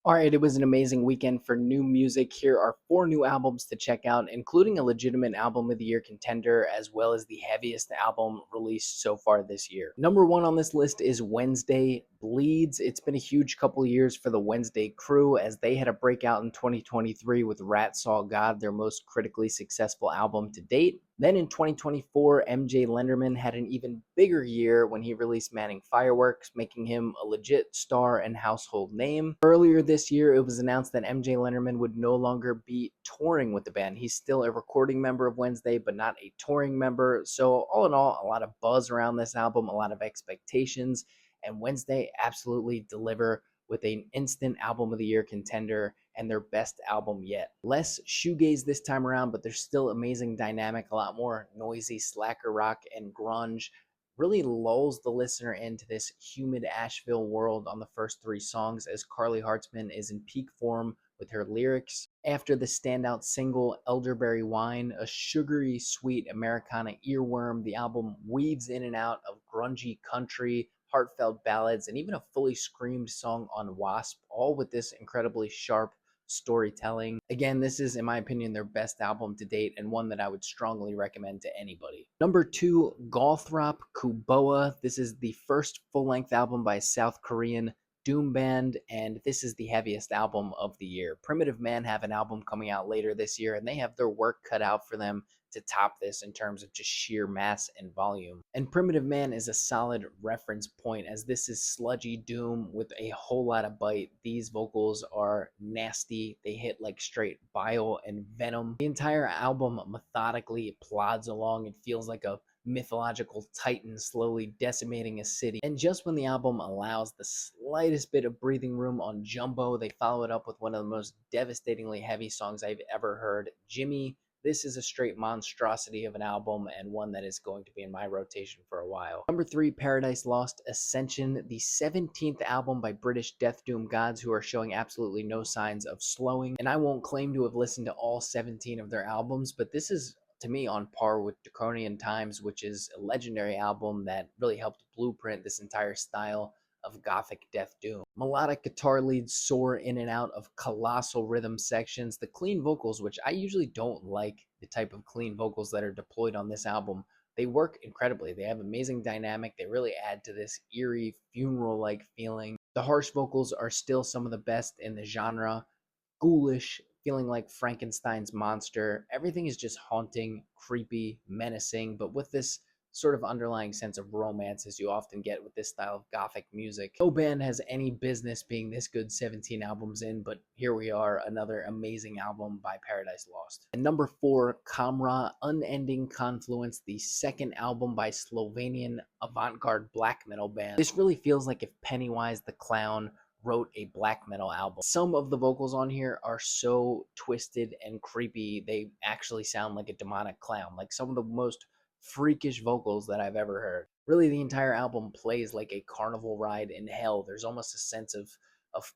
All right, it was an amazing weekend for new music. Here are four new albums to check out, including a legitimate album of the year contender, as well as the heaviest album released so far this year. Number one on this list is Wednesday Bleeds. It's been a huge couple of years for the Wednesday crew as they had a breakout in 2023 with Rat Saw God, their most critically successful album to date. Then in 2024, MJ Lenderman had an even bigger year when he released Manning Fireworks, making him a legit star and household name. Earlier this year, it was announced that MJ Lenderman would no longer be touring with the band. He's still a recording member of Wednesday, but not a touring member. So, all in all, a lot of buzz around this album, a lot of expectations, and Wednesday absolutely deliver with an instant album of the year contender and their best album yet. Less shoegaze this time around, but there's still amazing dynamic, a lot more noisy slacker rock and grunge. Really lulls the listener into this humid Asheville world on the first three songs as Carly Hartzman is in peak form with her lyrics. After the standout single Elderberry Wine, a sugary sweet Americana earworm, the album weaves in and out of grungy country, heartfelt ballads, and even a fully screamed song on Wasp, all with this incredibly sharp storytelling. Again, this is, in my opinion, their best album to date and one that I would strongly recommend to anybody. Number two, Golthrop Kuboa. This is the first full-length album by South Korean doom band, and this is the heaviest album of the year. Primitive Man have an album coming out later this year, and they have their work cut out for them to top this in terms of just sheer mass and volume. And Primitive Man is a solid reference point as this is sludgy doom with a whole lot of bite. These vocals are nasty. They hit like straight bile and venom. The entire album methodically plods along. It feels like a mythological titan slowly decimating a city. And just when the album allows the slightest bit of breathing room on Jumbo, they follow it up with one of the most devastatingly heavy songs I've ever heard, Jimmy. This is a straight monstrosity of an album and one that is going to be in my rotation for a while. Number three, Paradise Lost Ascension, the 17th album by British Death Doom gods who are showing absolutely no signs of slowing. And I won't claim to have listened to all 17 of their albums, but this is to me on par with Draconian Times, which is a legendary album that really helped blueprint this entire style of gothic death doom. Melodic guitar leads soar in and out of colossal rhythm sections. The clean vocals, which I usually don't like the type of clean vocals that are deployed on this album, they work incredibly. They have amazing dynamic. They really add to this eerie funeral-like feeling. The harsh vocals are still some of the best in the genre. Ghoulish, feeling like Frankenstein's monster. Everything is just haunting, creepy, menacing, but with this sort of underlying sense of romance as you often get with this style of gothic music. No band has any business being this good 17 albums in, but here we are, another amazing album by Paradise Lost. And number four, Kamra, Unending Confluence, the second album by Slovenian avant-garde black metal band. This really feels like if Pennywise the Clown wrote a black metal album. Some of the vocals on here are so twisted and creepy, they actually sound like a demonic clown. Like some of the most freakish vocals that I've ever heard. Really, the entire album plays like a carnival ride in hell. There's almost a sense of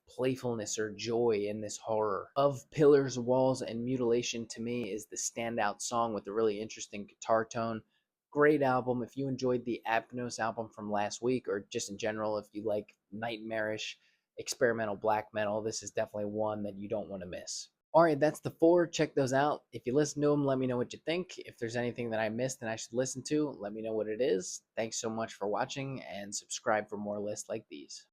playfulness or joy in this horror. Of Pillars, Walls, and Mutilation to me is the standout song with a really interesting guitar tone. Great album. If you enjoyed the Apnos album from last week, or just in general, if you like nightmarish experimental black metal, this is definitely one that you don't want to miss. All right, that's the four. Check those out. If you listen to them, let me know what you think. If there's anything that I missed and I should listen to, let me know what it is. Thanks so much for watching and subscribe for more lists like these.